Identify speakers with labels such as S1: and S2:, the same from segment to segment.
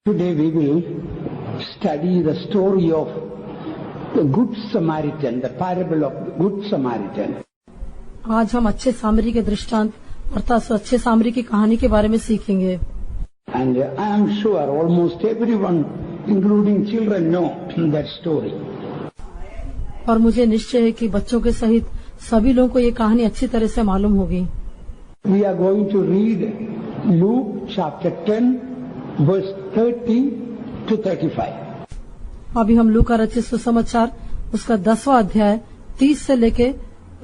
S1: Today we will study the story of the Good Samaritan, the parable of the Good Samaritan.
S2: आज हम अच्छे सामरी के दृष्टांत अर्थात अच्छे सामरी की कहानी के बारे में सीखेंगे।
S1: And I am sure almost everyone, including children, know that story.
S2: और मुझे निश्चय है कि बच्चों के सहित सभी लोगों को ये कहानी अच्छी तरह से मालूम होगी।
S1: We are going to read Luke chapter 10, verse 30 to 35.
S2: अभी हम लूका रचित सुसमाचार उसका 10वां अध्याय 30 से लेके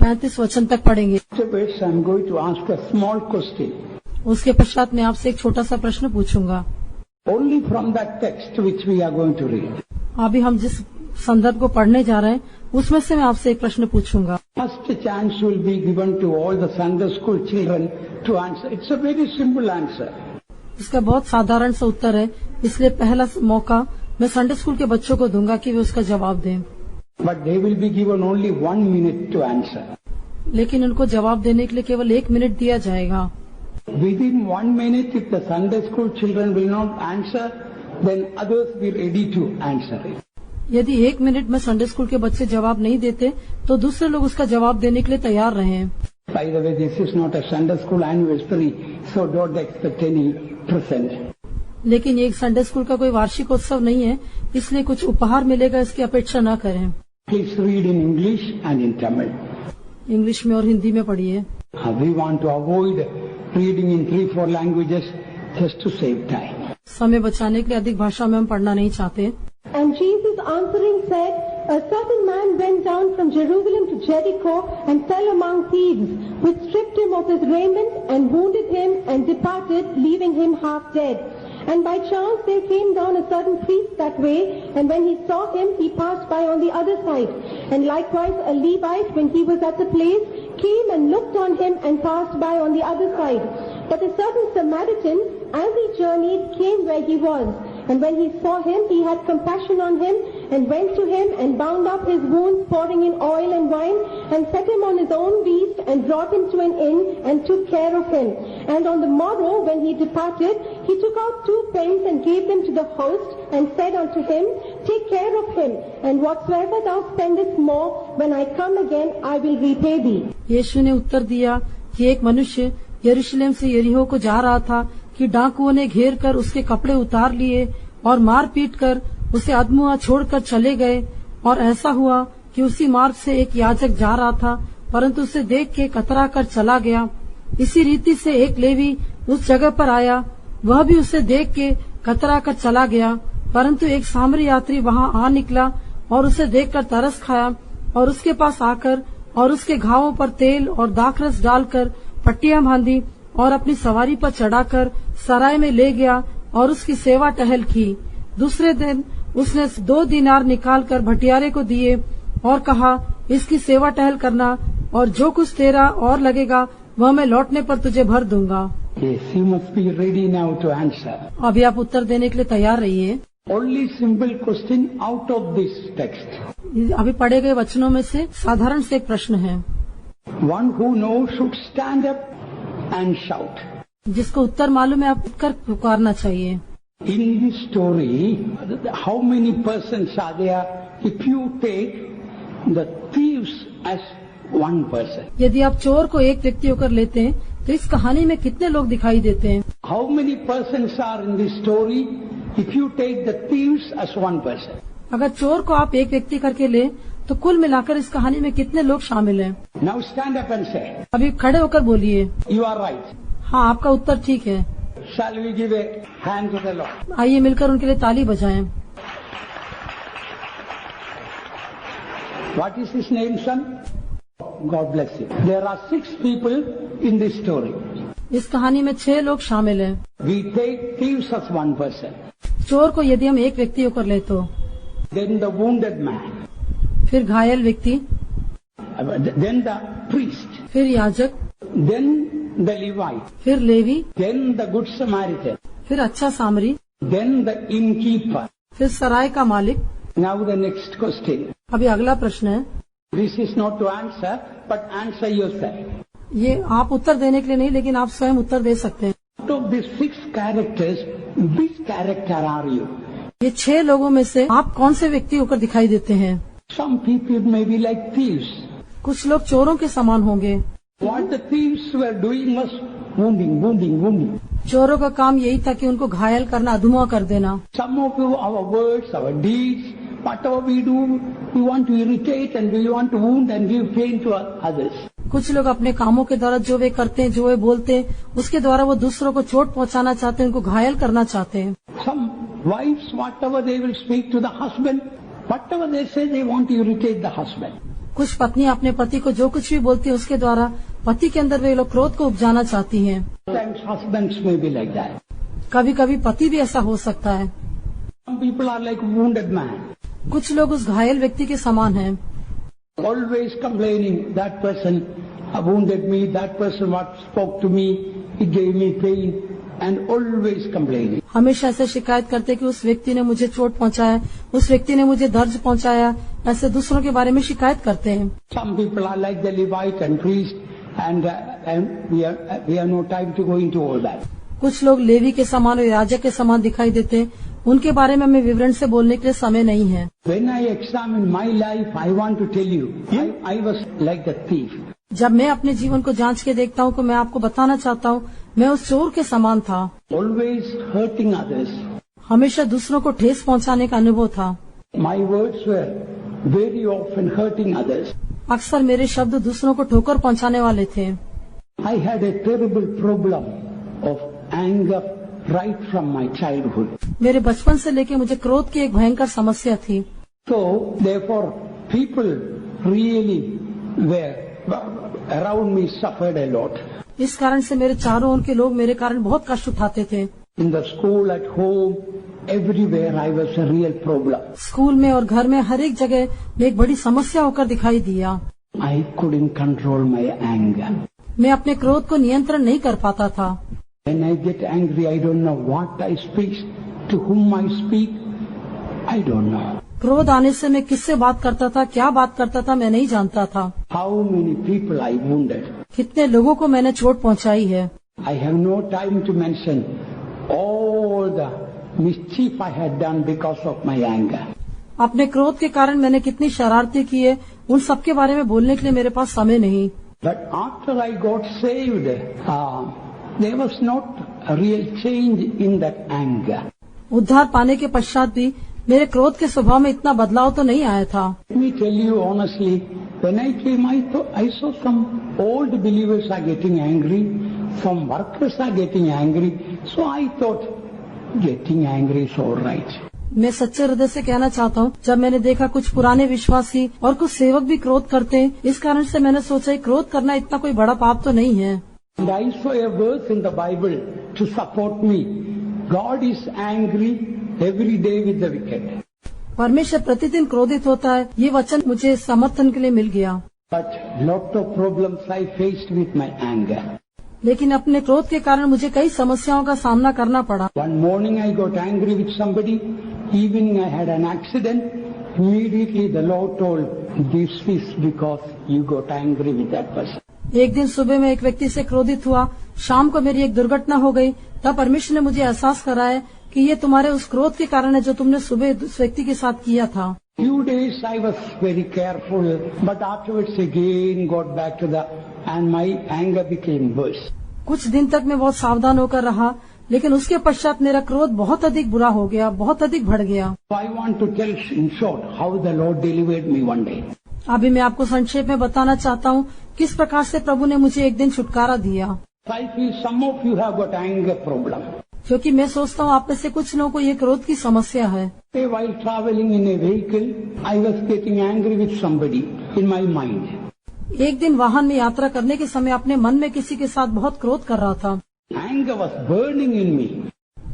S2: 35 वचन तक पढ़ेंगे।
S1: Afterwards, I am going to ask a small question.
S2: उसके पश्चात मैं आपसे एक छोटा सा प्रश्न पूछूंगा।
S1: Only from that text which we are going to read.
S2: अभी हम जिस संदर्भ को पढ़ने जा रहे हैं उसमें से मैं आपसे एक प्रश्न पूछूंगा।
S1: First chance will be given to all the Sunday school children to answer. It's a very simple answer.
S2: इसका बहुत साधारण सा उत्तर है, इसलिए पहला मौका मैं संडे स्कूल के बच्चों को दूंगा कि वे उसका जवाब दें।
S1: But they will be given only 1 minute to answer.
S2: लेकिन उनको जवाब देने के लिए केवल 1 मिनट दिया जाएगा।
S1: Within 1 minute, if the Sunday school children will not answer, then others will ready to answer it.
S2: यदि 1 मिनट में संडे स्कूल के बच्चे जवाब नहीं देते तो दूसरे लोग उसका जवाब देने के लिए तैयार रहें।
S1: By the way, this is not a Sunday school anniversary, so don't expect any present.
S2: लेकिन ये एक संडे स्कूल का कोई वार्षिक उत्सव नहीं है, इसलिए कुछ उपहार मिलेगा इसकी अपेक्षा न करें।
S1: Please read in English and in Tamil.
S2: English में और हिंदी में पढ़िए।
S1: We want to avoid reading in 3-4 languages just to save time.
S2: समय bachane के लिए अधिक भाषा में हम पढ़ना नहीं चाहते।
S3: And Jesus answering said, a certain man went down from Jerusalem to Jericho and fell among thieves, which stripped him of his raiment and wounded him and departed, leaving him half dead. And by chance there came down a certain priest that way, and when he saw him, he passed by on the other side. And likewise a Levite, when he was at the place, came and looked on him and passed by on the other side. But a certain Samaritan, as he journeyed, came where he was. And when he saw him, he had compassion on him, and went to him and bound up his wounds, pouring in oil and wine, and set him on his own beast, and brought him to an inn, and took care of him. And on the morrow, when he departed, he took out 2 pence and gave them to the host, and said unto him, take care of him, and whatsoever thou spendest more, when I come again, I will repay thee.
S2: यीशु ने उत्तर दिया कि एक मनुष्य यरूशलेम से यरीहो को जा रहा था कि डाकुओं ने घेर कर उसके कपड़े उतार लिए और मार पीट कर उसे अधमुआ छोड़कर चले गए। और ऐसा हुआ कि उसी मार्ग से एक याजक जा रहा था, परंतु उसे देख के कतरा कर चला गया। इसी रीति से एक लेवी उस जगह पर आया, वह भी उसे देख के कतरा कर चला गया, परंतु एक सामरी यात्री वहां आ निकला और उसे देखकर तरस खाया और उसके पास आकर और उसके घावों पर तेल और दाखरस डालकर पट्टियां बांधी और अपनी सवारी पर चढ़ाकर सराय में ले गया और उसकी सेवा टहल की। दूसरे दिन उसने 2 दीनार निकालकर भटियारे को दिए और कहा, इसकी सेवा टहल करना और जो कुछ तेरा और लगेगा वह मैं लौटने पर तुझे भर दूंगा।
S1: Yes, you must be ready now to answer.
S2: अभी आप उत्तर देने के लिए तैयार रहिए।
S1: Only simple question out of this text.
S2: अभी पढ़े गए वचनों में से साधारण से एक प्रश्न है।
S1: One who knows should stand up and shout.
S2: जिसको उत्तर मालूम है आप उठकर पुकारना चाहिए।
S1: In this story, how many persons are there if you take the thieves as one person?
S2: यदि आप चोर को एक व्यक्ति होकर लेते हैं तो इस कहानी में कितने लोग दिखाई देते हैं?
S1: How many persons are in this story if you take the thieves as one person?
S2: अगर चोर को आप एक व्यक्ति करके ले तो कुल मिलाकर इस कहानी में कितने लोग शामिल हैं?
S1: Now stand up and say,
S2: अभी खड़े होकर बोलिए।
S1: you are right.
S2: हाँ, आपका उत्तर ठीक है।
S1: Shall we give a hand to the Lord?
S2: आइए मिलकर उनके लिए ताली बजाएं।
S1: What is his name, son? God bless you. There are 6 people in this story.
S2: इस कहानी में 6 लोग शामिल हैं।
S1: We take thieves as one person.
S2: चोर को यदि हम एक व्यक्ति होकर ले तो
S1: Then the wounded man.
S2: फिर घायल व्यक्ति,
S1: Then the priest.
S2: फिर याजक,
S1: Then the Levite.
S2: फिर levy,
S1: Then the good Samaritan.
S2: फिर अच्छा सामरी,
S1: Then the innkeeper.
S2: फिर सराय का मालिक।
S1: Now the next question.
S2: अभी अगला प्रश्न है,
S1: This is not to answer, but answer yourself.
S2: ये आप उत्तर देने के लिए नहीं लेकिन आप स्वयं उत्तर दे सकते हैं।
S1: Out of these 6 characters, which character are you?
S2: ये 6 लोगों में से आप कौन से व्यक्ति होकर दिखाई देते हैं?
S1: Some people may be like thieves.
S2: कुछ लोग चोरों के समान होंगे।
S1: What the thieves were doing was wounding.
S2: चोरों का काम यही था कि उनको घायल करना, अधूरा कर देना।
S1: Some of our words, our deeds, whatever we do, we want to irritate and we want to wound and give pain to others.
S2: कुछ लोग अपने कामों के द्वारा जो वे करते हैं, जो वे बोलते हैं, उसके द्वारा वो दूसरों को चोट पहुंचाना चाहते हैं, उनको घायल करना चाहते हैं।
S1: Some wives, whatever they will speak to the husband, whatever they say, they want to irritate the husband.
S2: कुछ पत्नी अपने पति को जो कुछ भी बोलती है, उसके द्वारा पति के अंदर वे लोग क्रोध को उपजाना चाहती हैं।
S1: Sometimes husbands may be like that.
S2: कभी कभी पति भी ऐसा हो सकता है।
S1: Some people are like wounded man,
S2: कुछ लोग उस घायल व्यक्ति के समान हैं,
S1: always complaining, that person wounded me, that person what spoke to me, he gave me pain, and always complaining.
S2: हमेशा ऐसे शिकायत करते कि उस व्यक्ति ने मुझे चोट पहुंचाया, उस व्यक्ति ने मुझे दर्द पहुंचाया, ऐसे दूसरों के बारे में शिकायत करते हैं।
S1: Some people are like the Levite and priest, and we have no time to go into all that.
S2: कुछ लोग लेवी के समान और याजक के समान दिखाई देते हैं, उनके बारे में हमें विवरण से बोलने के लिए समय नहीं है।
S1: When I examine my life, I want to tell you, I was like the thief.
S2: जब मैं अपने जीवन को जांच के देखता हूँ तो मैं आपको बताना चाहता हूँ, मैं उस चोर के समान था।
S1: Always hurting others.
S2: हमेशा दूसरों को ठेस पहुँचाने का अनुभव था।
S1: My words were very often hurting others.
S2: अक्सर मेरे शब्द दूसरों को ठोकर पहुँचाने वाले थे।
S1: I had a terrible problem of anger right from my childhood.
S2: मेरे बचपन से लेके मुझे क्रोध की एक भयंकर समस्या थी।
S1: So therefore people really were around me suffered a lot.
S2: इस कारण से मेरे चारों ओर के लोग मेरे कारण बहुत कष्ट उठाते थे।
S1: In the school, at home, everywhere I was a real problem.
S2: School में और घर में हर एक जगह मैं एक बड़ी समस्या होकर दिखाई दिया।
S1: I couldn't control my anger.
S2: मैं अपने क्रोध को नियंत्रण नहीं कर पाता था।
S1: When I get angry, I don't know what I speak, to whom I speak, I don't know.
S2: क्रोध आने से मैं किससे बात करता था, क्या बात करता था, मैं नहीं जानता था।
S1: How many people I wounded.
S2: कितने लोगों को मैंने चोट पहुंचाई है।
S1: I have no time to mention all the mischief I had done because of my anger.
S2: अपने क्रोध के कारण मैंने कितनी शरारतें की है, उन सब के बारे में बोलने के लिए मेरे पास समय नहीं।
S1: But after I got saved, there was not a real change in that anger.
S2: उद्धार पाने के पश्चात भी मेरे क्रोध के स्वभाव में इतना बदलाव तो नहीं आया था।
S1: Let me tell you honestly, when I came, I saw some old believers are getting angry, some workers are getting angry, so I thought, getting angry is all right.
S2: मैं सच्चे हृदय से कहना चाहता हूँ, जब मैंने देखा कुछ पुराने विश्वासी और कुछ सेवक भी क्रोध करते हैं, इस कारण से मैंने सोचा क्रोध करना इतना कोई बड़ा पाप तो नहीं है।
S1: And I saw a verse in the Bible to support me. God is angry every day with the wicked.
S2: परमेश्वर प्रतिदिन क्रोधित होता है, ये वचन मुझे समर्थन के लिए मिल गया।
S1: But lot of problems I faced with my anger.
S2: लेकिन अपने क्रोध के कारण मुझे कई समस्याओं का सामना करना पड़ा।
S1: One morning I got angry with somebody. Evening I had an accident. Immediately the Lord told, this is because you got angry with that person.
S2: एक दिन सुबह में एक व्यक्ति से क्रोधित हुआ, शाम को मेरी एक दुर्घटना हो गई, तब परमेश्वर ने मुझे एहसास कराया कि ये तुम्हारे उस क्रोध के कारण है जो तुमने सुबह उस व्यक्ति के साथ किया था।
S1: Few days I was very careful, but afterwards again got back to the, and my anger became worse.
S2: कुछ दिन तक मैं बहुत सावधान होकर रहा, लेकिन उसके पश्चात मेरा क्रोध बहुत अधिक बुरा हो गया, बहुत अधिक बढ़ गया।
S1: So I want to tell in short how the Lord delivered me one day.
S2: अभी मैं आपको संक्षेप में बताना चाहता हूँ किस प्रकार से प्रभु ने मुझे एक दिन छुटकारा दिया।
S1: I feel some of you have got anger problem.
S2: क्योंकि मैं सोचता हूँ आप में से कुछ लोगों को ये क्रोध की समस्या है।
S1: While traveling in a vehicle, I was getting angry with somebody in my mind.
S2: एक दिन वाहन में यात्रा करने के समय अपने मन में किसी के साथ बहुत क्रोध कर रहा था।
S1: Anger was burning in me.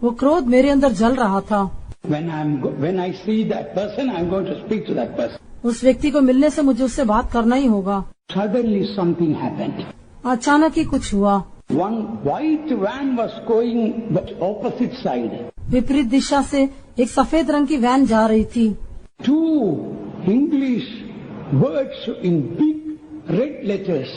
S2: वो क्रोध मेरे अंदर जल रहा था।
S1: When I see that person, I'm going to speak to that person.
S2: उस व्यक्ति को मिलने से मुझे उससे बात करना ही होगा।
S1: Suddenly something happened.
S2: अचानक ही कुछ हुआ।
S1: One white van was going the opposite side.
S2: विपरीत दिशा से एक सफेद रंग की वैन जा रही थी।
S1: Two English words in big red letters.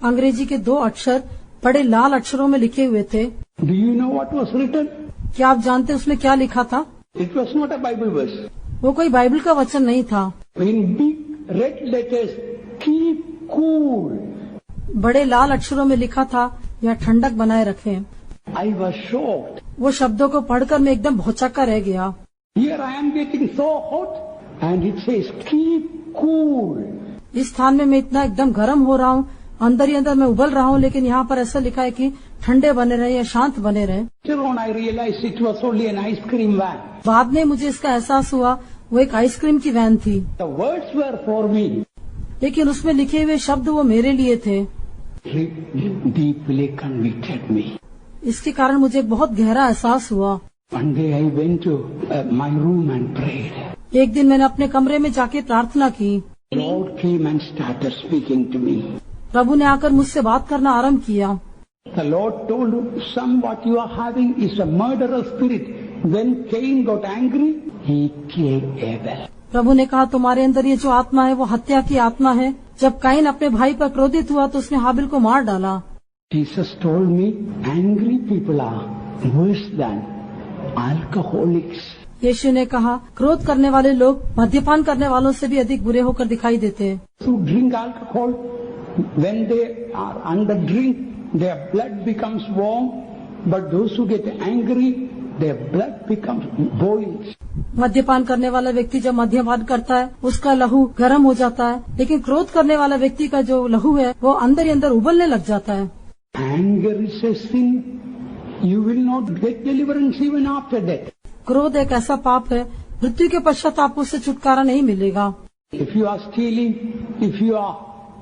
S2: अंग्रेजी के 2 अक्षर बड़े लाल अक्षरों में लिखे हुए थे।
S1: Do you know what was written?
S2: क्या आप जानते उसमें क्या लिखा था?
S1: It was not a Bible verse.
S2: वो कोई बाइबल का वचन नहीं था।
S1: In big red letters, keep cool.
S2: बड़े लाल अक्षरों में लिखा था, यह ठंडक बनाए रखें।
S1: I was shocked.
S2: वो शब्दों को पढ़कर मैं एकदम भौचक्का रह गया।
S1: Here I am getting so hot and it says keep cool.
S2: इस स्थान में मैं इतना एकदम गर्म हो रहा हूँ, अंदर ही अंदर मैं उबल रहा हूँ, लेकिन यहाँ पर ऐसा लिखा है कि ठंडे बने रहे या शांत बने रहे।
S1: Later on I realized it was only an ice cream van.
S2: बाद में मुझे इसका एहसास हुआ वो एक आइसक्रीम की वैन थी,
S1: The words were for me.
S2: लेकिन उसमें लिखे हुए शब्द वो मेरे लिए थे।
S1: It deeply convicted me.
S2: इसके कारण मुझे एक बहुत गहरा एहसास हुआ।
S1: One day I went to my room and prayed.
S2: एक दिन मैंने अपने कमरे में जाके प्रार्थना की।
S1: Lord came and started speaking to me.
S2: प्रभु ने आकर मुझसे बात करना आरंभ किया।
S1: The Lord told son, what you are having is a murderous spirit. When Cain got angry, he killed Abel.
S2: प्रभु ने कहा तुम्हारे अंदर ये जो आत्मा है वो हत्या की आत्मा है। जब काइन अपने भाई पर क्रोधित हुआ तो उसने हाबिल को मार डाला।
S1: Jesus told me, angry people are worse than alcoholics.
S2: यीशु ने कहा क्रोध करने वाले लोग मद्यपान करने वालों से भी अधिक बुरे होकर दिखाई देते हैं।
S1: Who drink alcohol, when they are under drink, their blood becomes warm, but those who get angry, their blood becomes boils.
S2: मद्यपान करने वाला व्यक्ति जब मद्यपान करता है उसका लहू गर्म हो जाता है, लेकिन क्रोध करने वाला व्यक्ति का जो लहू है वो अंदर ही अंदर उबलने लग जाता है।
S1: Anger is a sin. You will not get deliverance even after death.
S2: क्रोध एक ऐसा पाप है, मृत्यु के पश्चात आपको उससे छुटकारा नहीं मिलेगा।
S1: If you are stealing, if you are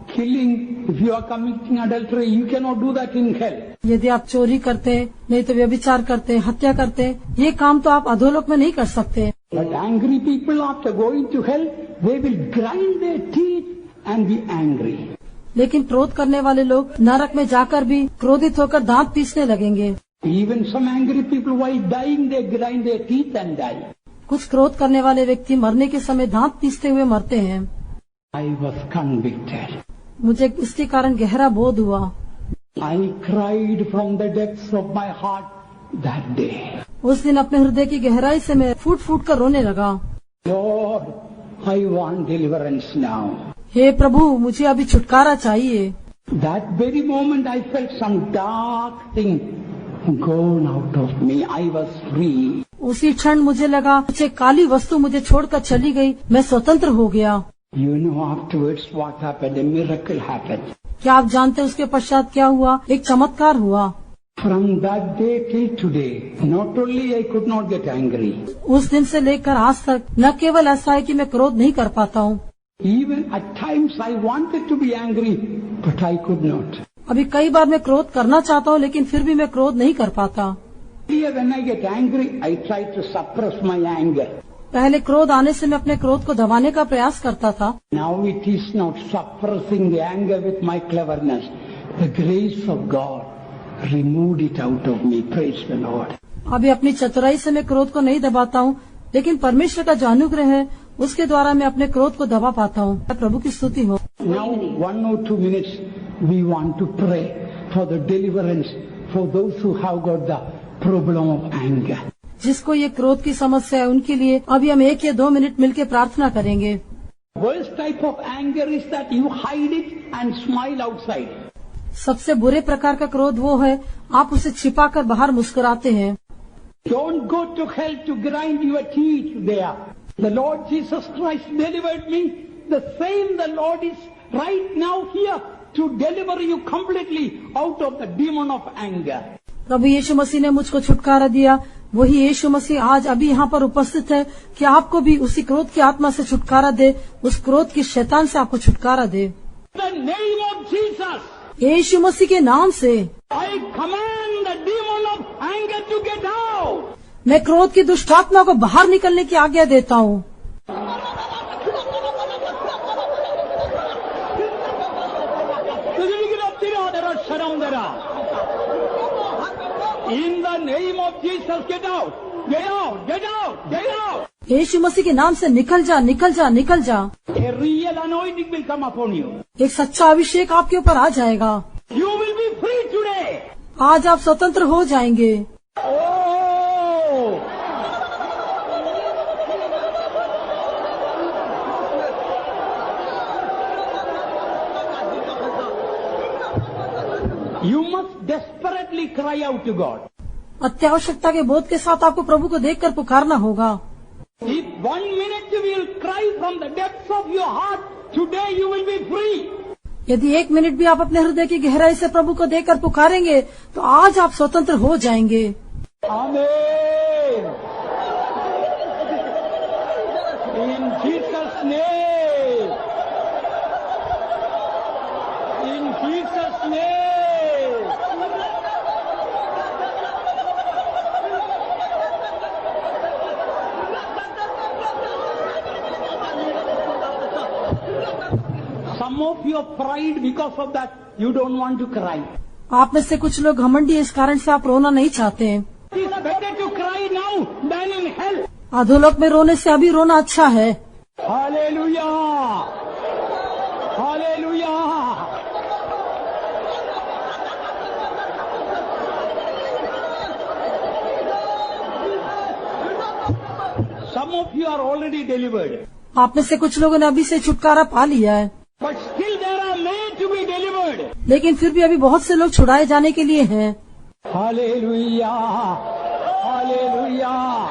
S1: killing, if you are committing adultery, you cannot do that in hell.
S2: यदि आप चोरी करते हैं, नहीं तो व्यभिचार करते हैं, हत्या करते हैं, ये काम तो आप अधोलोक में नहीं कर सकते।
S1: But angry people, after going to hell, they will grind their teeth and be angry.
S2: लेकिन क्रोध करने वाले लोग नरक में जाकर भी क्रोधित होकर दांत पीसने लगेंगे।
S1: Even some angry people, while dying, they grind their teeth and die.
S2: कुछ क्रोध करने वाले व्यक्ति मरने के समय दांत पीसते हुए मरते हैं।
S1: I was convicted.
S2: मुझे इसके कारण गहरा बोध हुआ।
S1: I cried from the depths of my heart that day.
S2: उस दिन अपने हृदय की गहराई से मैं फूट फूट कर रोने लगा।
S1: Lord, I want deliverance now.
S2: हे प्रभु, मुझे अभी छुटकारा चाहिए।
S1: That very moment I felt some dark thing gone out of me. I was free.
S2: उसी क्षण मुझे लगा कुछ एक काली वस्तु मुझे छोड़कर चली गई, मैं स्वतंत्र हो गया।
S1: You know afterwards what happened? A miracle happened.
S2: क्या आप जानते हैं उसके पश्चात क्या हुआ? एक चमत्कार हुआ।
S1: From that day till today, not only I could not get angry,
S2: उस दिन से लेकर आज तक न केवल ऐसा है कि मैं क्रोध नहीं कर पाता हूँ,
S1: even at times I wanted to be angry, but I could not.
S2: अभी कई बार मैं क्रोध करना चाहता हूँ लेकिन फिर भी मैं क्रोध नहीं कर पाता।
S1: When I get angry, I try to suppress my anger.
S2: पहले क्रोध आने से मैं अपने क्रोध को दबाने का प्रयास करता था।
S1: Now it is not suppressing the anger with my cleverness. The grace of God removed it out of me. Praise the Lord.
S2: अभी अपनी चतुराई से मैं क्रोध को नहीं दबाता हूँ, लेकिन परमेश्वर का जो अनुग्रह है उसके द्वारा मैं अपने क्रोध को दबा पाता हूँ। प्रभु की स्तुति हो।
S1: Now 1 or 2 minutes we want to pray for the deliverance for those who have got the problem of anger.
S2: जिसको ये क्रोध की समस्या है उनके लिए अभी हम 1 या 2 मिनट मिलकर प्रार्थना करेंगे।
S1: Worst type of anger is that you hide it and smile outside.
S2: सबसे बुरे प्रकार का क्रोध वो है आप उसे छिपाकर बाहर मुस्कुराते हैं।
S1: Don't go to hell to grind your teeth there. The Lord Jesus Christ delivered me. The same the Lord is right now here to deliver you completely out of the demon of anger.
S2: प्रभु यीशु मसीह ने मुझको छुटकारा दिया, वही यीशु मसीह आज अभी यहाँ पर उपस्थित है कि आपको भी उसी क्रोध की आत्मा से छुटकारा दे, उस क्रोध की शैतान से आपको छुटकारा दे।
S1: In the name of Jesus,
S2: यीशु मसीह के नाम से
S1: I command the demon of anger to get out.
S2: मैं क्रोध की दुष्ट आत्मा को बाहर निकलने की आज्ञा देता हूँ।
S1: In the name of Jesus, get out, get out, get out, get out.
S2: यीशु मसीह के नाम से निकल जा, निकल जा, निकल जा।
S1: A real anointing will come upon you.
S2: एक सच्चा अभिषेक आपके ऊपर आ जाएगा।
S1: You will be free today.
S2: आज आप स्वतंत्र हो जाएंगे।
S1: Oh, You must desperately cry out to God.
S2: अत्यावश्यकता के बोध के साथ आपको प्रभु को देखकर पुकारना होगा।
S1: If 1 minute you will cry from the depths of your heart, today you will be free.
S2: यदि 1 मिनट भी आप अपने हृदय की गहराई से प्रभु को देखकर पुकारेंगे तो आज आप स्वतंत्र हो जाएंगे।
S1: Amen. In Jesus' name. In Jesus' name. Some of your pride, because of that, you don't want to cry.
S2: आप में से कुछ लोग घमंडी, इस कारण से आप रोना नहीं चाहते हैं।
S1: It's better to cry now than in hell.
S2: अधोलोक में रोने से अभी रोना अच्छा है।
S1: Hallelujah. Hallelujah. Some of you are already delivered.
S2: आप में से कुछ लोगों ने अभी से छुटकारा पा लिया है,
S1: But still there are many to be delivered.
S2: लेकिन फिर भी अभी बहुत से लोग छुड़ाए जाने के लिए हैं।
S1: Hallelujah. Hallelujah.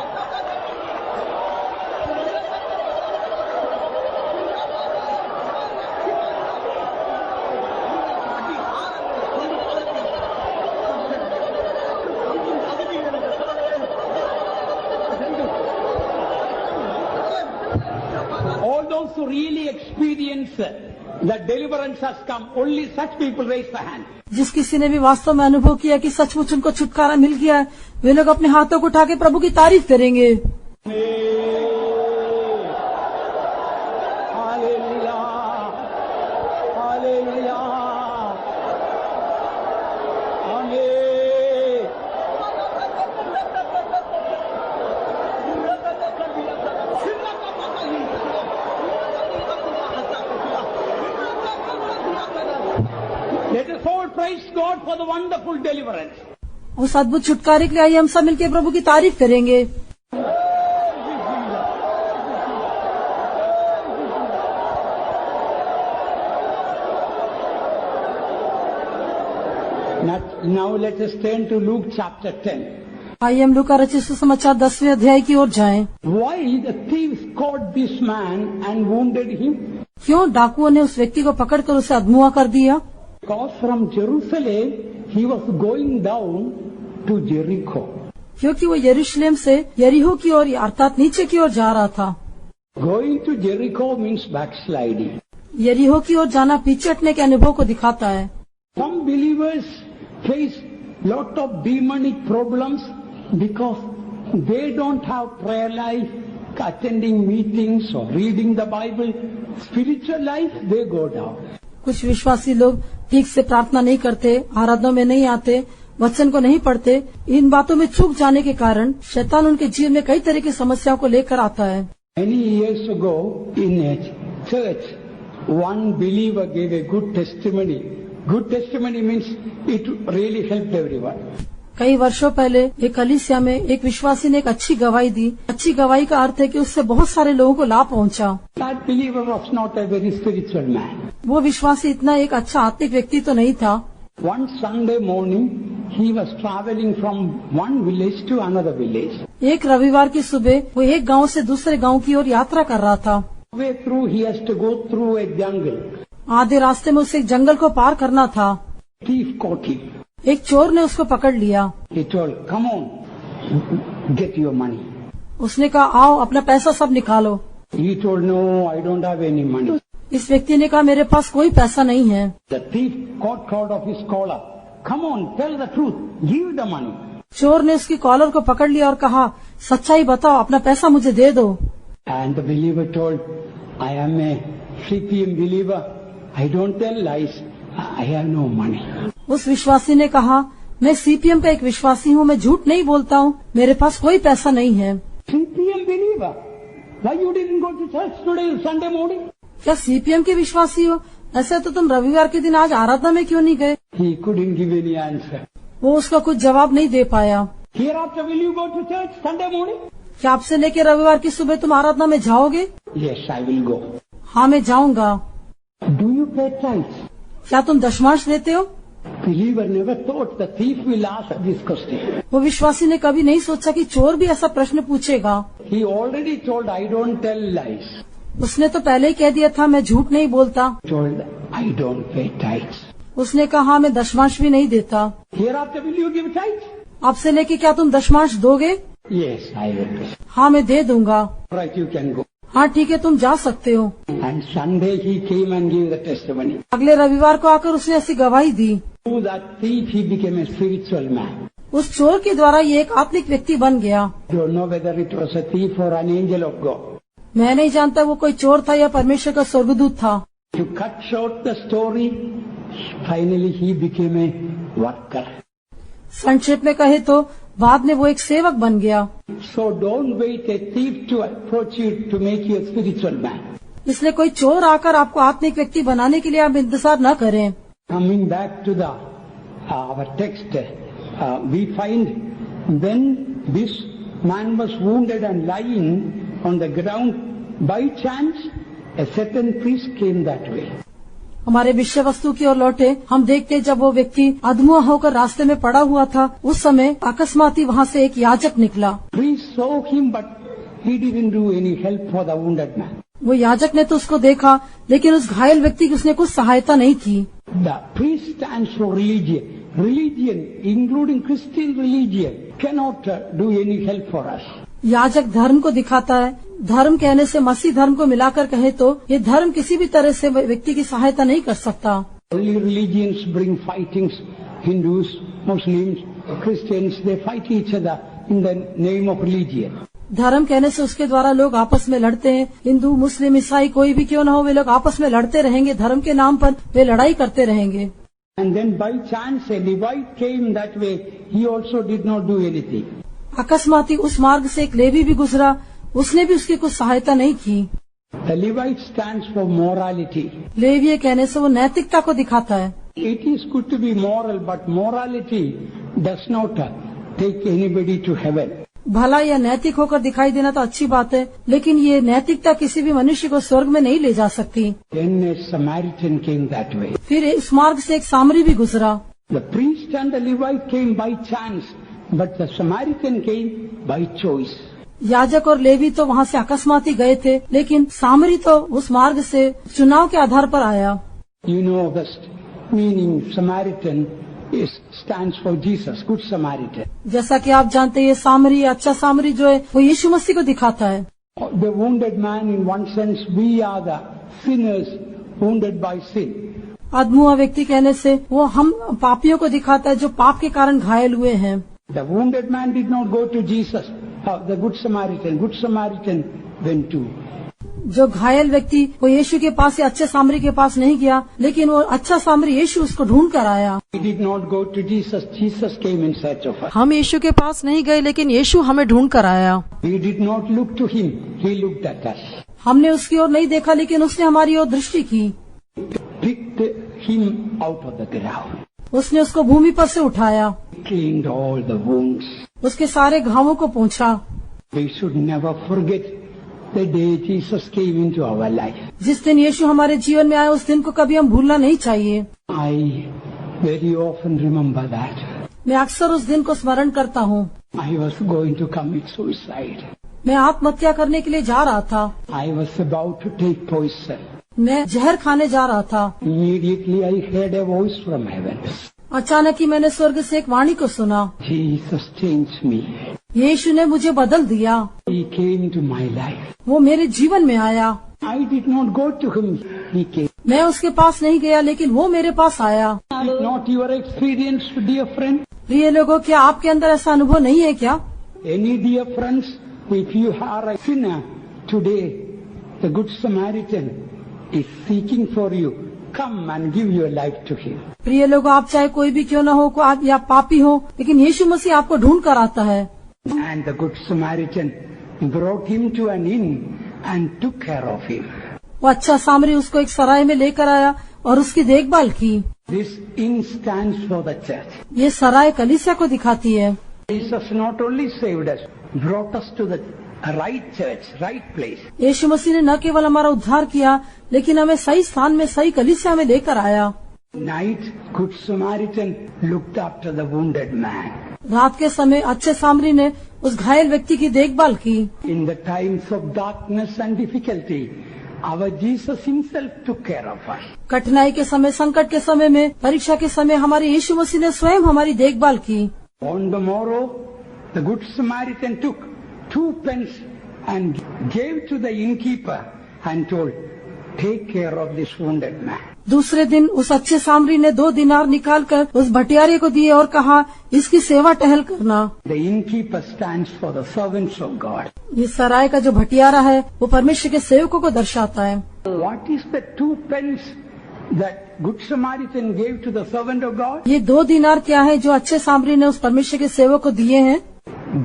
S1: All those who really experience that deliverance has come, only such people raise the hand.
S2: जिस किसी ने भी वास्तव में अनुभव किया कि सचमुच उनको छुटकारा मिल गया है, वे लोग अपने हाथों को उठा के प्रभु की तारीफ करेंगे।
S1: Hallelujah. Hallelujah. Amen. Let us all praise God for the wonderful deliverance.
S2: उस अद्भुत छुटकारे के लिए आइए हम सब मिलकर प्रभु की तारीफ करेंगे।
S1: Now let us turn to Luke chapter 10.
S2: आइए हम लूका रचित सुसमाचार 10वें अध्याय की ओर जाएं।
S1: Why the thieves caught this man and wounded him?
S2: क्यों डाकुओं ने उस व्यक्ति को पकड़कर उसे अधमुआ कर दिया?
S1: Because from Jerusalem he was going down to Jericho.
S2: क्योंकि वो यरूशलेम से यरीहो की ओर अर्थात नीचे की ओर जा रहा था।
S1: Going to Jericho means backsliding.
S2: यरीहो की ओर जाना पीछे हटने के अनुभव को दिखाता है।
S1: Some believers face lot of demonic problems because they don't have prayer life, attending meetings or reading the Bible. Spiritual life, they go down.
S2: कुछ विश्वासी लोग ठीक से प्रार्थना नहीं करते, आराधना में नहीं आते, वचन को नहीं पढ़ते। इन बातों में चूक जाने के कारण शैतान उनके जीवन में कई तरह की समस्याओं को लेकर आता है।
S1: Many years ago in a church, one believer gave a good testimony. Good testimony means it really helped everyone.
S2: कई वर्षों पहले एक कलीसिया में एक विश्वासी ने एक अच्छी गवाही दी। अच्छी गवाही का अर्थ है कि उससे बहुत सारे लोगों को लाभ पहुंचा।
S1: That believer was not a very spiritual man.
S2: वो विश्वासी इतना एक अच्छा आत्मिक व्यक्ति तो नहीं था।
S1: One Sunday morning, he was traveling from one village to another village.
S2: एक रविवार की सुबह वो एक गांव से दूसरे गांव की ओर यात्रा कर रहा था।
S1: Way through, he has to go through a jungle.
S2: आधे रास्ते में उसे एक जंगल को पार करना था।
S1: Thief caught him.
S2: एक चोर ने उसको पकड़ लिया।
S1: He told, "Come on, get your money."
S2: उसने कहा, आओ अपना पैसा सब निकालो।
S1: He told, "No, I don't have any money."
S2: इस व्यक्ति ने कहा, मेरे पास कोई पैसा नहीं है।
S1: The thief caught hold of his collar. "Come on, tell the truth. Give the money."
S2: चोर ने उसकी कॉलर को पकड़ लिया और कहा, सच्चाई बताओ, अपना पैसा मुझे दे दो।
S1: And the believer told, "I am a CPM believer. I don't tell lies. I have no money."
S2: उस विश्वासी ने कहा, मैं सीपीएम का एक विश्वासी हूँ, मैं झूठ नहीं बोलता हूँ, मेरे पास कोई पैसा नहीं है।
S1: CPM believer? Why you didn't go to church today, Sunday morning?
S2: क्या सीपीएम के विश्वासी हो? ऐसे तो तुम रविवार के दिन आज आराधना में क्यों नहीं गए?
S1: He couldn't give any answer.
S2: वो उसका कुछ जवाब नहीं दे पाया।
S1: Hereafter will you go to church Sunday morning?
S2: क्या आपसे लेके रविवार की सुबह तुम आराधना में जाओगे?
S1: Yes, I will go.
S2: हाँ, मैं जाऊंगा।
S1: Do you pay tithes?
S2: क्या तुम दशमांश देते हो?
S1: Believer never thought the thief will ask this question.
S2: वो विश्वासी ने कभी नहीं सोचा कि चोर भी ऐसा प्रश्न पूछेगा।
S1: He already told, I don't tell lies.
S2: उसने तो पहले ही कह दिया था, मैं झूठ नहीं बोलता।
S1: Told, I don't pay tithes.
S2: उसने कहा, मैं दशमांश भी नहीं देता।
S1: Hereafter will you give tithes?
S2: अब से लेके क्या तुम दशमांश दोगे?
S1: Yes, I will pay.
S2: हाँ, मैं दे दूंगा।
S1: Right, you can go.
S2: हाँ ठीक है, तुम जा सकते हो।
S1: And Sunday he came and gave the testimony.
S2: अगले रविवार को आकर उसने ऐसी गवाही दी।
S1: Through that thief he became a spiritual man.
S2: उस चोर के द्वारा ये एक आत्मिक व्यक्ति बन गया।
S1: Don't know whether it was a thief or an angel of God.
S2: मैं नहीं जानता वो कोई चोर था या परमेश्वर का स्वर्गदूत था।
S1: To cut short the story, finally he became a worker.
S2: संक्षेप में कहे तो बाद में वो एक सेवक बन गया।
S1: So don't wait a thief to approach you to make you a spiritual man.
S2: इसलिए कोई चोर आकर आपको आत्मिक व्यक्ति बनाने के लिए आप इंतजार न करें।
S1: Coming back to the our text, we find when this man was wounded and lying on the ground, by chance a certain priest came that way.
S2: हमारे विषय वस्तु की ओर लौटे, हम देखते जब वो व्यक्ति अधमुआ होकर रास्ते में पड़ा हुआ था, उस समय अकस्मात ही वहाँ से एक याजक निकला।
S1: Priest saw him, but he didn't do any help for the wounded man.
S2: वो याजक ने तो उसको देखा, लेकिन उस घायल व्यक्ति की उसने कुछ सहायता नहीं की।
S1: The priest stands for religion. Religion, including Christian religion, cannot do any help for us.
S2: याजक धर्म को दिखाता है। धर्म कहने से मसीह धर्म को मिलाकर कहे तो ये धर्म किसी भी तरह से व्यक्ति की सहायता नहीं कर सकता।
S1: Only religions bring fightings. Hindus, Muslims, Christians, they fight each other in the name of religion.
S2: धर्म कहने से उसके द्वारा लोग आपस में लड़ते हैं। हिंदू, मुस्लिम, ईसाई कोई भी क्यों न हो, वे लोग आपस में लड़ते रहेंगे। धर्म के नाम पर वे लड़ाई करते रहेंगे।
S1: And then by chance a Levite came that way. He also did not do anything.
S2: अकस्मात ही उस मार्ग से एक लेवी भी गुजरा, उसने भी उसकी कुछ सहायता नहीं की।
S1: The Levite stands for morality.
S2: लेवीय कहने से वो नैतिकता को दिखाता है।
S1: It is good to be moral, but morality does not take anybody to heaven.
S2: भला या नैतिक होकर दिखाई देना तो अच्छी बात है, लेकिन ये नैतिकता किसी भी मनुष्य को स्वर्ग में नहीं ले जा सकती।
S1: Then a Samaritan came that way.
S2: फिर इस मार्ग से एक सामरी भी गुजरा।
S1: The priest and the Levite came by chance, but the Samaritan came by choice.
S2: याजक और लेवी तो वहाँ से अकस्मात ही गए थे, लेकिन सामरी तो उस मार्ग से चुनाव के आधार पर आया।
S1: You know the meaning Samaritan stands for Jesus, Good Samaritan.
S2: जैसा कि आप जानते हैं, ये सामरी, अच्छा सामरी जो है वो यीशु मसीह को दिखाता है।
S1: The wounded man, in one sense, we are the sinners wounded by sin.
S2: अधमुआ व्यक्ति कहने से वो हम पापियों को दिखाता है जो पाप के कारण घायल हुए हैं।
S1: The wounded man did not go to Jesus, the Good Samaritan. Good Samaritan went to.
S2: जो घायल व्यक्ति वो यीशु के पास या अच्छे सामरी के पास नहीं गया, लेकिन वो अच्छा सामरी यीशु उसको ढूंढ कर आया।
S1: We did not go to Jesus. Jesus came in search of us.
S2: हम यीशु के पास नहीं गए, लेकिन यीशु हमें ढूंढ कर आया।
S1: We did not look to him. He looked at us.
S2: हमने उसकी ओर नहीं देखा, लेकिन उसने हमारी ओर दृष्टि की।
S1: Picked him out of the ground.
S2: उसने उसको भूमि पर से उठाया,
S1: Cleaned all the wounds.
S2: उसके सारे घावों को पोंछा।
S1: We should never forget the day Jesus came into our life.
S2: जिस दिन यीशु हमारे जीवन में आए, उस दिन को कभी हम भूलना नहीं चाहिए।
S1: I very often remember that.
S2: मैं अक्सर उस दिन को स्मरण करता हूँ।
S1: I was going to commit suicide.
S2: मैं आत्महत्या करने के लिए जा रहा था।
S1: I was about to take poison.
S2: मैं जहर खाने जा रहा था।
S1: Immediately I heard a voice from heaven.
S2: अचानक ही मैंने स्वर्ग से एक वाणी को सुना।
S1: Jesus changed me.
S2: यीशु ने मुझे बदल दिया।
S1: He came to my life.
S2: वो मेरे जीवन में आया।
S1: I did not go to him. He came.
S2: मैं उसके पास नहीं गया, लेकिन वो मेरे पास आया।
S1: Is not your experience, dear friend?
S2: प्रिय लोगों, क्या आपके अंदर ऐसा अनुभव नहीं है क्या?
S1: Any dear friends, if you are a sinner today, the Good Samaritan is seeking for you. Come and give your life to him.
S2: प्रिय लोगों, आप चाहे कोई भी क्यों न हो, को आप या पापी हो, लेकिन यीशु मसीह आपको ढूंढ कर आता है।
S1: And the Good Samaritan brought him to an inn and took care of him.
S2: वो अच्छा सामरी उसको एक सराय में लेकर आया और उसकी देखभाल की।
S1: This inn stands for the church.
S2: ये सराय कलीसिया को दिखाती है।
S1: Jesus not only saved us, brought us to the right church, right place.
S2: यीशु मसीह ने न केवल हमारा उद्धार किया, लेकिन हमें सही स्थान में, सही कलीसिया में लेकर आया।
S1: Night, Good Samaritan looked after the wounded man.
S2: रात के समय अच्छे सामरी ने उस घायल व्यक्ति की देखभाल की।
S1: In the times of darkness and difficulty, our Jesus himself took care of us.
S2: कठिनाई के समय, संकट के समय में, परीक्षा के समय हमारे यीशु मसीह ने स्वयं हमारी देखभाल की।
S1: On the morrow, the Good Samaritan took 2 pence and gave to the innkeeper and told, take care of this wounded man.
S2: दूसरे दिन उस अच्छे सामरी ने 2 दिनार निकालकर उस भटियारे को दिए और कहा, इसकी सेवा टहल करना।
S1: The innkeeper stands for the servants of God.
S2: ये सराय का जो भटियारा है वो परमेश्वर के सेवकों को दर्शाता है।
S1: What is the 2 pence that Good Samaritan gave to the servant of God?
S2: ये 2 दिनार क्या है जो अच्छे सामरी ने उस परमेश्वर के सेवक को दिए हैं?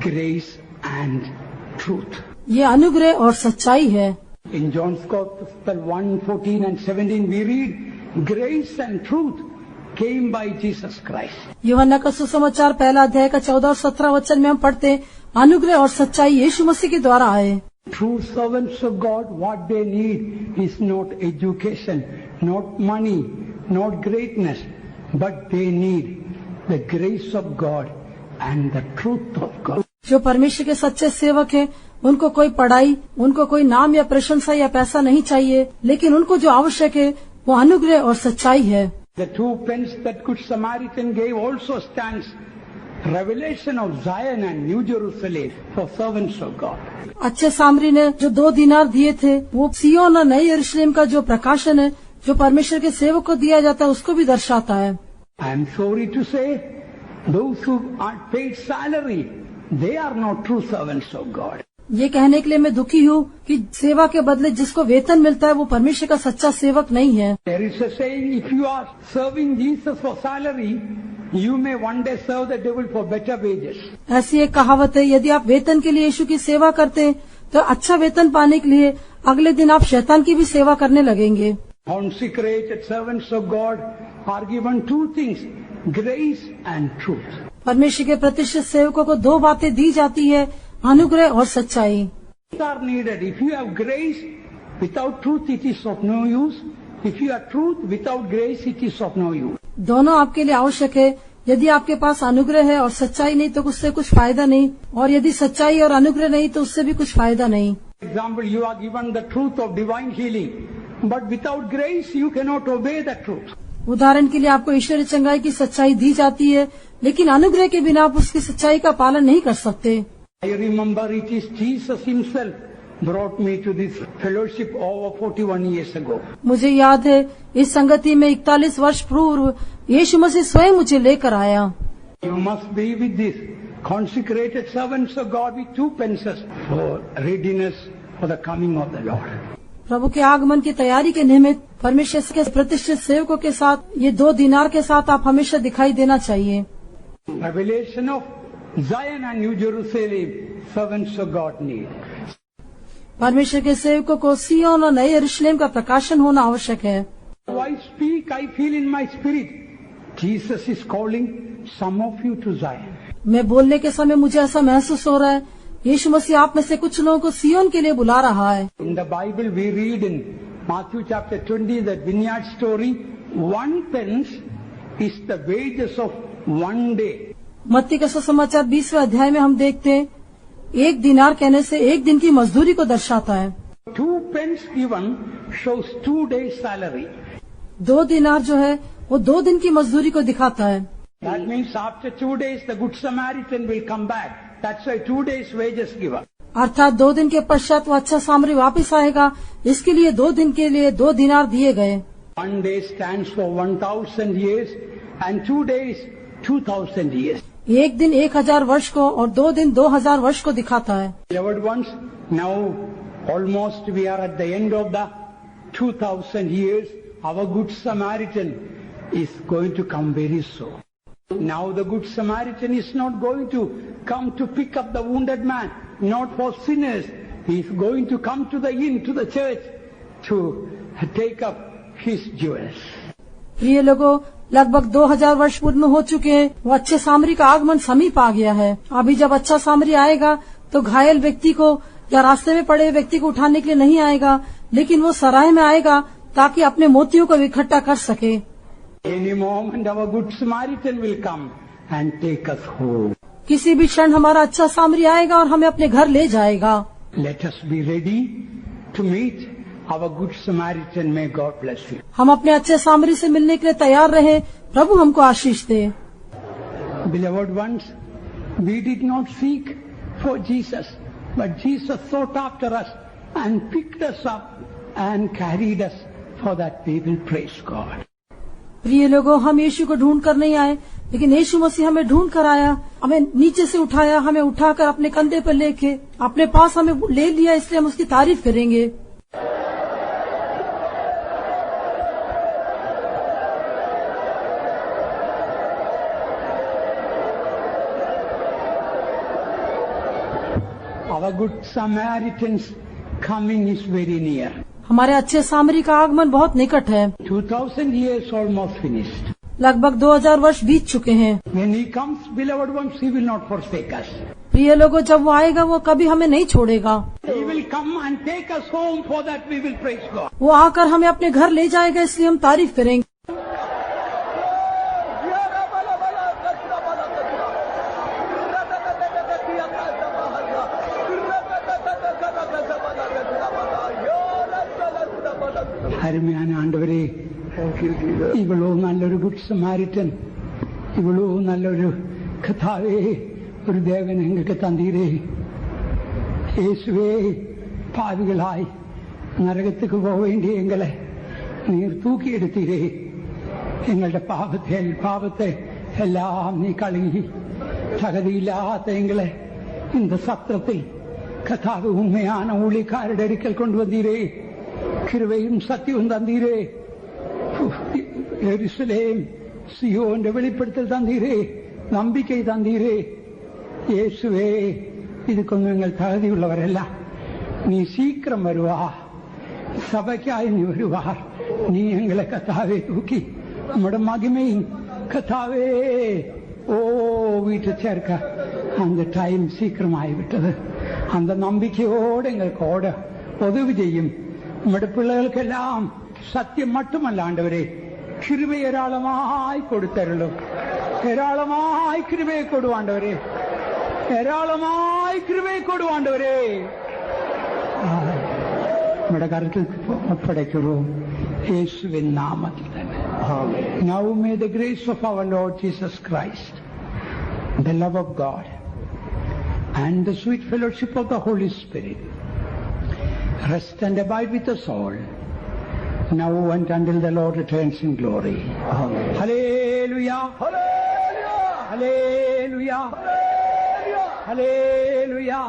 S1: Grace and truth.
S2: ये अनुग्रह और सच्चाई है।
S1: In John's Gospel 1:14 and 17 we read, grace and truth came by Jesus Christ.
S2: यूहन्ना का सुसमाचार 1 अध्याय का 14 और 17 वचन में हम पढ़ते हैं, अनुग्रह और सच्चाई यीशु मसीह के द्वारा आए।
S1: True servants of God, what they need is not education, not money, not greatness, but they need the grace of God and the truth of God.
S2: जो परमेश्वर के सच्चे सेवक हैं, उनको कोई पढ़ाई, उनको कोई नाम या प्रशंसा या पैसा नहीं चाहिए, लेकिन उनको जो आवश्यक है वो अनुग्रह और सच्चाई है।
S1: The 2 pence that Good Samaritan gave also stands revelation of Zion and New Jerusalem for servants of God.
S2: अच्छे सामरी ने जो 2 दिनार दिए थे वो सिय्योन और नए यरूशलेम का जो प्रकाशन है जो परमेश्वर के सेवक को दिया जाता है उसको भी दर्शाता है।
S1: I am sorry to say, those who are paid salary, they are not true servants of God.
S2: ये कहने के लिए मैं दुखी हूँ कि सेवा के बदले जिसको वेतन मिलता है वो परमेश्वर का सच्चा सेवक नहीं है।
S1: There is a saying, if you are serving Jesus for salary, you may one day serve the devil for better wages.
S2: ऐसी एक कहावत है, यदि आप वेतन के लिए यीशु की सेवा करते हैं तो अच्छा वेतन पाने के लिए अगले दिन आप शैतान की भी सेवा करने लगेंगे।
S1: Consecrated servants of God are given 2 things, grace and truth.
S2: परमेश्वर के प्रतिष्ठित सेवकों को 2 बातें दी जाती है, अनुग्रह और सच्चाई।
S1: Both are needed. If you have grace without truth, it is of no use. If you have truth without grace, it is of no use.
S2: दोनों आपके लिए आवश्यक है। यदि आपके पास अनुग्रह है और सच्चाई नहीं तो उससे कुछ फायदा नहीं, और यदि सच्चाई और अनुग्रह नहीं तो उससे भी कुछ फायदा नहीं।
S1: For example, you are given the truth of divine healing, but without grace, you cannot obey the truth.
S2: उदाहरण के लिए आपको ईश्वरीय चंगाई की सच्चाई दी जाती है, लेकिन अनुग्रह के बिना आप उसकी सच्चाई का पालन नहीं कर सकते।
S1: I remember it is Jesus himself brought me to this fellowship over 41 years ago.
S2: मुझे याद है इस संगति में 41 वर्ष पूर्व यीशु मसीह स्वयं मुझे लेकर आया।
S1: You must be with this consecrated servants of God with 2 pences for readiness for the coming of the Lord.
S2: प्रभु के आगमन की तैयारी के निमित्त परमेश्वर के प्रतिष्ठित सेवकों के साथ ये 2 दिनार के साथ आप हमेशा दिखाई देना चाहिए।
S1: Revelation of Zion and New Jerusalem, servants of God need.
S2: परमेश्वर के सेवकों को सिय्योन और नए यरूशलेम का प्रकाशन होना आवश्यक है।
S1: I speak, I feel in my spirit, Jesus is calling some of you to Zion.
S2: मैं बोलने के समय मुझे ऐसा महसूस हो रहा है, यीशु मसीह आप में से कुछ लोगों को सिय्योन के लिए बुला रहा है।
S1: In the Bible we read in Matthew chapter 20, the vineyard story, 1 pence is the wages of 1 day.
S2: मत्ती का सुसमाचार 20वें अध्याय में हम देखते हैं, 1 दिनार कहने से 1 दिन की मजदूरी को दर्शाता है।
S1: 2 pence given shows 2 days salary.
S2: 2 दिनार जो है वो 2 दिन की मजदूरी को दिखाता है।
S1: That means after 2 days the Good Samaritan will come back. That's why 2 days wages given.
S2: अर्थात 2 दिन के पश्चात वो अच्छा सामरी वापस आएगा, इसके लिए 2 दिन के लिए 2 दिनार दिए गए।
S1: 1 day stands for 1000 years and 2 days 2000 years.
S2: 1 दिन 1000 वर्ष को और 2 दिन 2000 वर्ष को दिखाता है।
S1: Beloved ones, now almost we are at the end of the 2000 years. Our Good Samaritan is going to come very soon. Now the Good Samaritan is not going to come to pick up the wounded man, not for sinners. He is going to come to the inn, to the church, to take up his jewels.
S2: प्रिय लोगों, लगभग 2000 वर्ष पूर्ण हो चुके हैं। वो अच्छे सामरी का आगमन समीप आ गया है। अभी जब अच्छा सामरी आएगा तो घायल व्यक्ति को या रास्ते में पड़े व्यक्ति को उठाने के लिए नहीं आएगा, लेकिन वो सराय में आएगा ताकि अपने मोतियों को इकट्ठा कर सके।
S1: Any moment our good Samaritan will come and take us home.
S2: किसी भी क्षण हमारा अच्छा सामरी आएगा और हमें अपने घर ले जाएगा।
S1: Let us be ready to meet our good Samaritan. May God bless you.
S2: हम अपने अच्छे सामरी से मिलने के लिए तैयार रहे। प्रभु हमको आशीष दे।
S1: Beloved ones, we did not seek for Jesus, but Jesus sought after us and picked us up and carried us for that we will praise God.
S2: प्रिय लोगों, हम यीशु को ढूंढ कर नहीं आए, लेकिन यीशु मसीह हमें ढूंढ कर आया, हमें नीचे से उठाया, हमें उठाकर अपने कंधे पर लेके अपने पास हमें ले लिया, इसलिए हम उसकी तारीफ करेंगे।
S1: Our good Samaritan's coming is very near.
S2: हमारे अच्छे सामरी का आगमन बहुत निकट है।
S1: 2000 years almost finished.
S2: लगभग 2000 वर्ष बीत चुके हैं।
S1: When he comes, beloved ones, he will not forsake us.
S2: प्रिय लोगों, जब वो आएगा वो कभी हमें नहीं छोड़ेगा।
S1: He will come and take us home, for that we will praise God.
S2: वो आकर हमें अपने घर ले जाएगा, इसलिए हम तारीफ करेंगे।
S1: അരുമയാണ് ആണ്ടവരെ, ഇവളോ നല്ലൊരു ഗുഡ് സമാരിറ്റൻ, ഇവളോ നല്ലൊരു കഥാവേ, ഒരു ദേവൻ ഞങ്ങൾക്ക് തന്നീരേ. യേശുവേ, പാവികളായി നരകത്തേക്ക് പോവേണ്ടി എങ്ങളെ നീർ തൂക്കിയെടുത്തീരേ. എങ്ങളുടെ പാപത്തെ എല്ലാം നീ കഴുകി തകതിയില്ലാത്ത എങ്ങളെ இந்த சத்திரத்தில் கதாவு உண்மையான ஊழியக்காரരുടെ അടുക്കൽ കൊണ്ടുവന്നീരേ. கிருபையும் சத்தியവും தந்தீரே. எருசலேம் சியோന്റെ വെളിപ്പെടുത്തൽ തந்தீரே, നம்பிക്കை തந்தீரே. യേശുവേ, ഇതൊന്നും ഞങ്ങൾ തകുതിയുള്ളവരല്ല. നീ ശീഘ്രം വരുവാ, സഭയ്ക്കായി നീ വരുവാർ. നീ ഞങ്ങളെ കഥാവെ തൂക്കി നമ്മുടെ മഹിമയും കഥാവേ വീട്ടിൽ ചേർക്ക. அந்த டைம் சீக்கிரമായി விட்டது. அந்த நம்பிக்கையோடு எங்களுக்கு உதவி செய்யும். നമ്മുടെ പിള്ളേർക്കെല്ലാം സത്യം മറ്റുമല്ല ആണ്ടവരെ, കൃപ ഏരാളമായി കൊടുത്തരുള്ളൂ. ഏരാളമായി കൃപയെ കൊടുവാണ്ടവരെ, ഏരാളമായി കൃപയെ കൊടുവാണ്ടവരെ നമ്മുടെ കരത്തിൽ ഒപ്പടയ്ക്കുള്ളൂ, യേശുവിൻ നാമത്തിൽ തന്നെ. Now may the grace of our Lord Jesus Christ, the love of God, and the sweet fellowship of the Holy Spirit rest and abide with us all, now and until the Lord returns in glory. Amen. Hallelujah. Hallelujah. Hallelujah. Hallelujah.